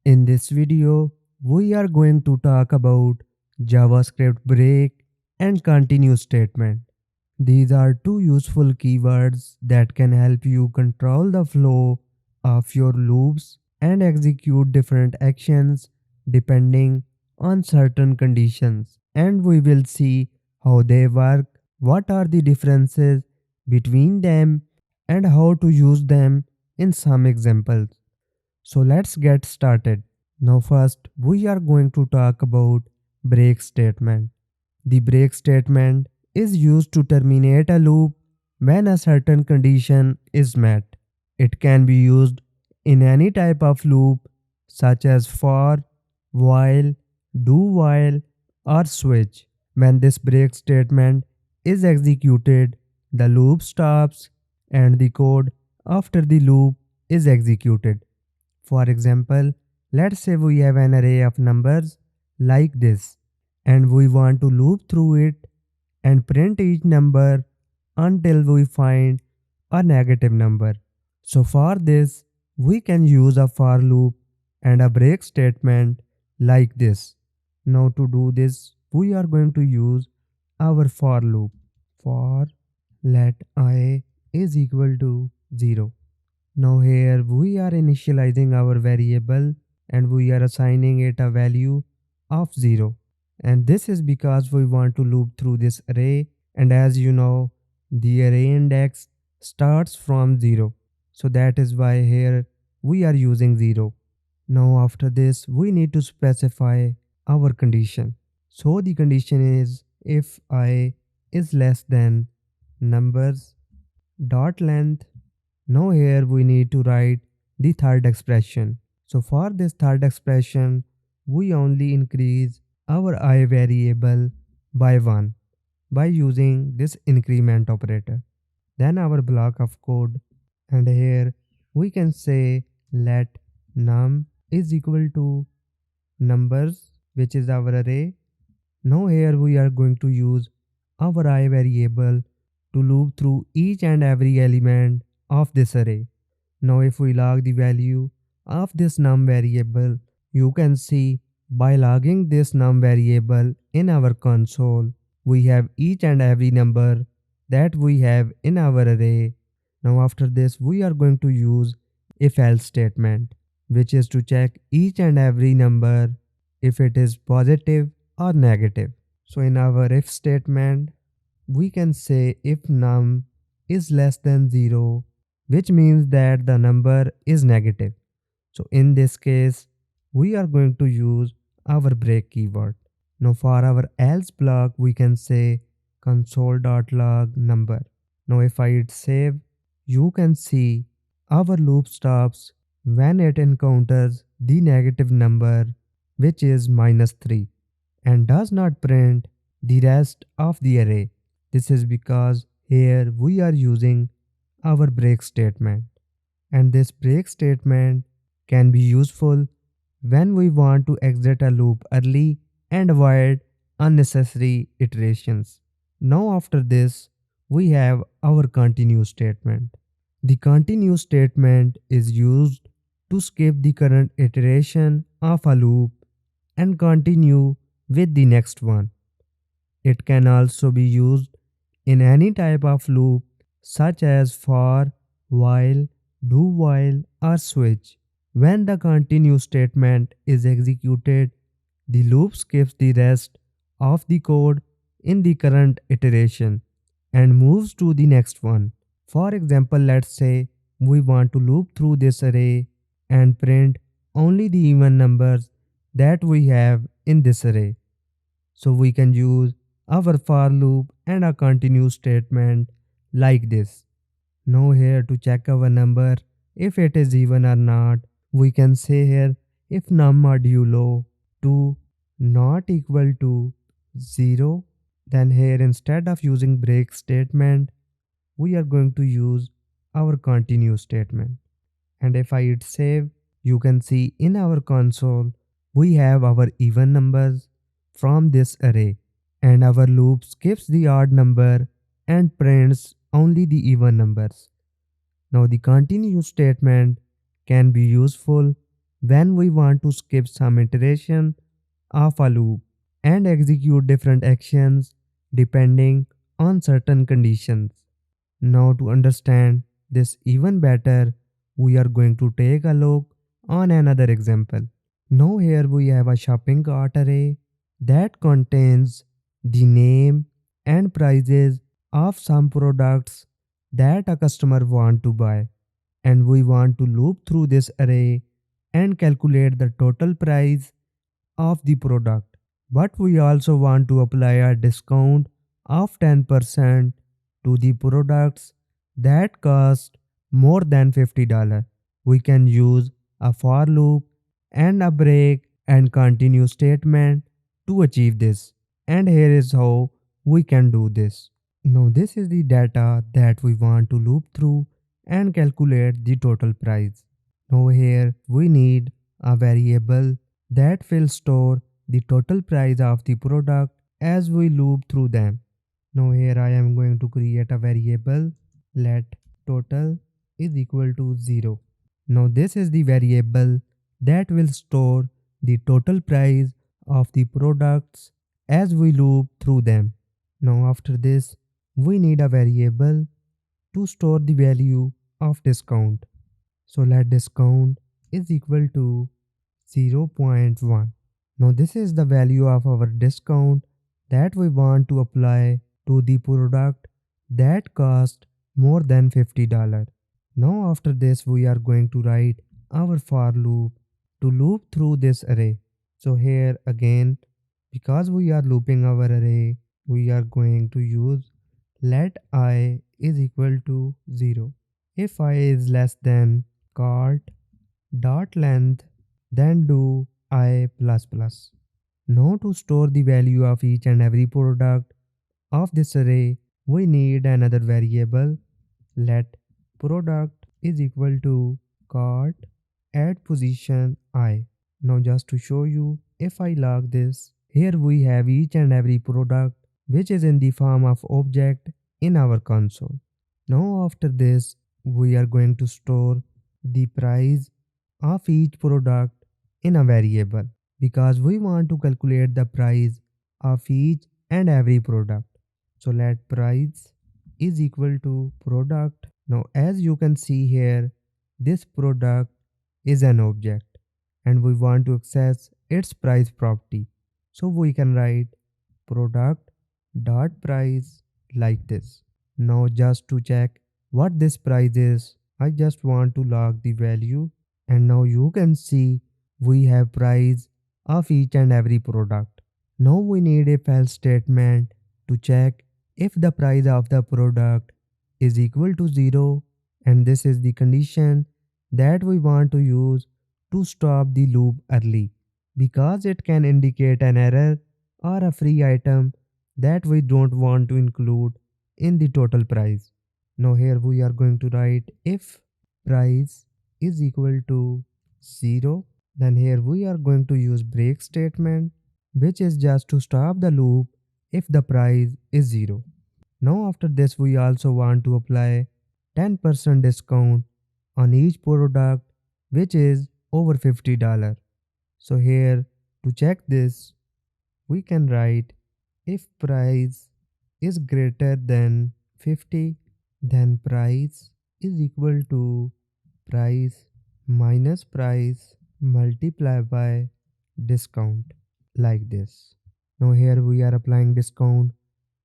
In this video, we are going to talk about JavaScript break and continue statement. These are two useful keywords that can help you control the flow of your loops and execute different actions depending on certain conditions. And we will see how they work, what are the differences between them, and how to use them in some examples. So let's get started. Now first we are going to talk about break statement. The break statement is used to terminate a loop when a certain condition is met. It can be used in any type of loop such as for, while, do while or switch. When this break statement is executed, the loop stops and the code after the loop is executed. For example, let's say we have an array of numbers like this and we want to loop through it and print each number until we find a negative number. So for this, we can use a for loop and a break statement like this. Now to do this, we are going to use our for loop. For let I is equal to 0. Now here we are initializing our variable and we are assigning it a value of 0. And this is because we want to loop through this array, and as you know, the array index starts from 0. So that is why here we are using 0. Now after this we need to specify our condition. So the condition is if I is less than numbers dot length. Now here we need to write the third expression. So for this third expression, we only increase our I variable by 1 by using this increment operator. Then our block of code, and here we can say let num is equal to numbers, which is our array. Now here we are going to use our I variable to loop through each and every element of this array. Now if we log the value of this num variable, you can see by logging this num variable in our console, we have each and every number that we have in our array. Now after this we are going to use if else statement, which is to check each and every number if it is positive or negative. So in our if statement, we can say if num is less than 0, which means that the number is negative. So in this case, we are going to use our break keyword. Now for our else block, we can say console.log number. Now if I hit save, you can see our loop stops when it encounters the negative number, which is -3, and does not print the rest of the array. This is because here we are using our break statement, and this break statement can be useful when we want to exit a loop early and avoid unnecessary iterations. Now after this, we have our continue statement. The continue statement is used to skip the current iteration of a loop and continue with the next one. It can also be used in any type of loop such as for, while, do while or switch. When the continue statement is executed, the loop skips the rest of the code in the current iteration and moves to the next one. For example, let's say we want to loop through this array and print only the even numbers that we have in this array. So we can use our for loop and a continue statement like this. Now here to check our number if it is even or not, we can say here if num modulo 2 not equal to 0, then here instead of using break statement, we are going to use our continue statement. And if I hit save, you can see in our console we have our even numbers from this array, and our loop skips the odd number and prints only the even numbers. Now the continue statement can be useful when we want to skip some iteration of a loop and execute different actions depending on certain conditions. Now, to understand this even better, we are going to take a look on another example. Now, here we have a shopping cart array that contains the name and prices of some products that a customer want to buy, and we want to loop through this array and calculate the total price of the product. But we also want to apply a discount of 10% to the products that cost more than $50. We can use a for loop and a break and continue statement to achieve this. And here is how we can do this. Now this is the data that we want to loop through and calculate the total price. Now here we need a variable that will store the total price of the product as we loop through them. Now here I am going to create a variable, let total is equal to 0. Now this is the variable that will store the total price of the products as we loop through them. Now after this we need a variable to store the value of discount. So let discount is equal to 0.1. Now this is the value of our discount that we want to apply to the product that cost more than $50. Now after this we are going to write our for loop to loop through this array. So here again, because we are looping our array, we are going to use let I is equal to 0. If I is less than cart dot length, then do I plus plus. Now to store the value of each and every product of this array, we need another variable, let product is equal to cart at position I. Now just to show you, if I log this, here we have each and every product which is in the form of object in our console. Now after this, we are going to store the price of each product in a variable because we want to calculate the price of each and every product. So let price is equal to product. Now as you can see here, this product is an object and we want to access its price property. So we can write product dot price like this. Now just to check what this price is, I just want to log the value, and now you can see we have price of each and every product. Now we need a else statement to check if the price of the product is equal to 0, and this is the condition that we want to use to stop the loop early because it can indicate an error or a free item that we don't want to include in the total price. Now here we are going to write if price is equal to 0, then here we are going to use break statement, which is just to stop the loop if the price is 0. Now after this we also want to apply 10% discount on each product which is over $50. So here to check this, we can write if price is greater than 50, then price is equal to price minus price multiplied by discount like this. Now here we are applying discount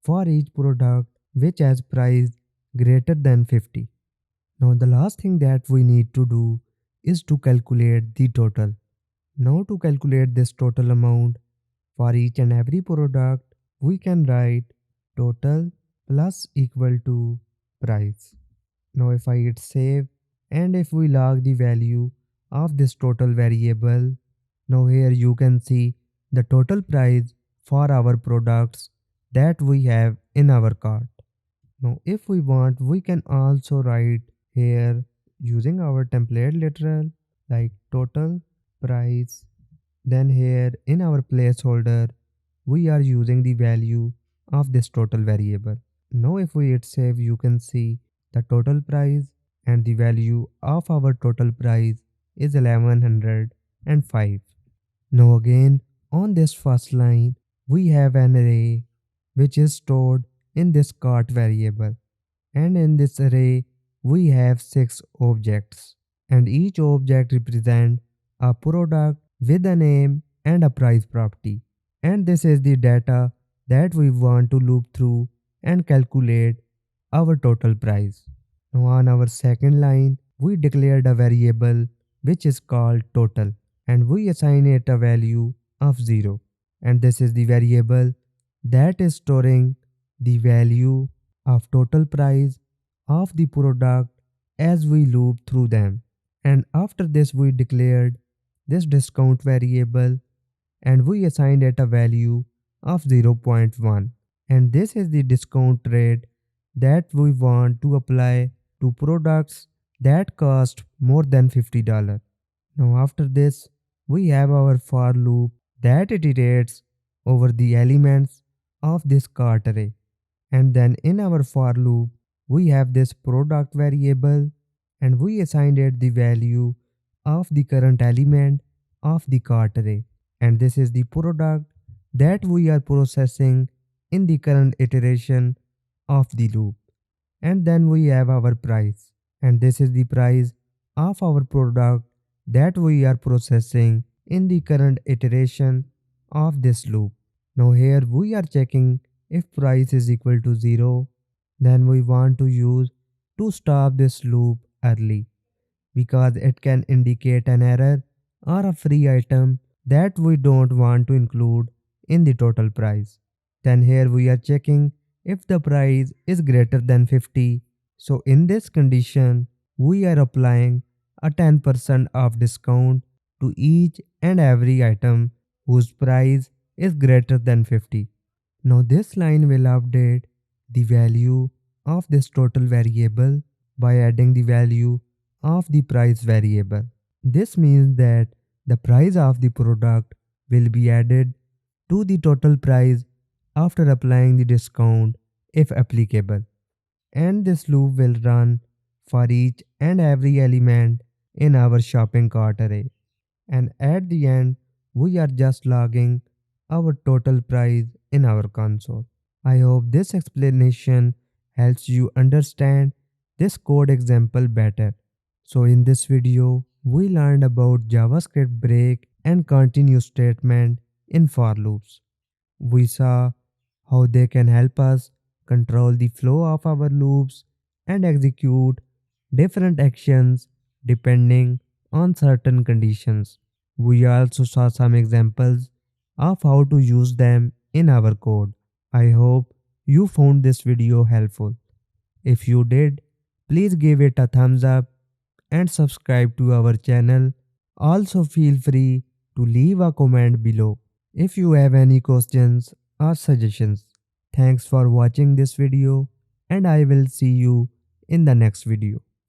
for each product which has price greater than 50. Now the last thing that we need to do is to calculate the total. Now to calculate this total amount for each and every product, we can write total plus equal to price. Now if I hit save and if we log the value of this total variable, now here you can see the total price for our products that we have in our cart. Now if we want, we can also write here using our template literal like total price, then here in our placeholder we are using the value of this total variable. Now if we hit save, you can see the total price and the value of our total price is 1100 and 5. Now again, on this first line, we have an array which is stored in this cart variable. And in this array, we have 6 objects. And each object represents a product with a name and a price property. And this is the data that we want to loop through and calculate our total price. Now on our second line, we declared a variable which is called total, and we assign it a value of 0. And this is the variable that is storing the value of total price of the product as we loop through them. And after this we declared this discount variable and we assigned it a value of 0.1. And this is the discount rate that we want to apply to products that cost more than $50. Now after this, we have our for loop that iterates over the elements of this cart array. And then in our for loop, we have this product variable and we assigned it the value of the current element of the cart array. And this is the product that we are processing in the current iteration of the loop. And then we have our price, and this is the price of our product that we are processing in the current iteration of this loop. Now here we are checking if price is equal to 0, then we want to use to stop this loop early because it can indicate an error or a free item that we don't want to include in the total price. Then here we are checking if the price is greater than 50. So in this condition, we are applying a 10% off discount to each and every item whose price is greater than 50. Now this line will update the value of this total variable by adding the value of the price variable. This means that the price of the product will be added to the total price after applying the discount if applicable. And this loop will run for each and every element in our shopping cart array. And at the end, we are just logging our total price in our console. I hope this explanation helps you understand this code example better. So in this video, we learned about JavaScript break and continue statement in for loops. We saw how they can help us control the flow of our loops and execute different actions depending on certain conditions. We also saw some examples of how to use them in our code. I hope you found this video helpful. If you did, please give it a thumbs up and subscribe to our channel. Also feel free to leave a comment below if you have any questions or suggestions. Thanks for watching this video and I will see you in the next video.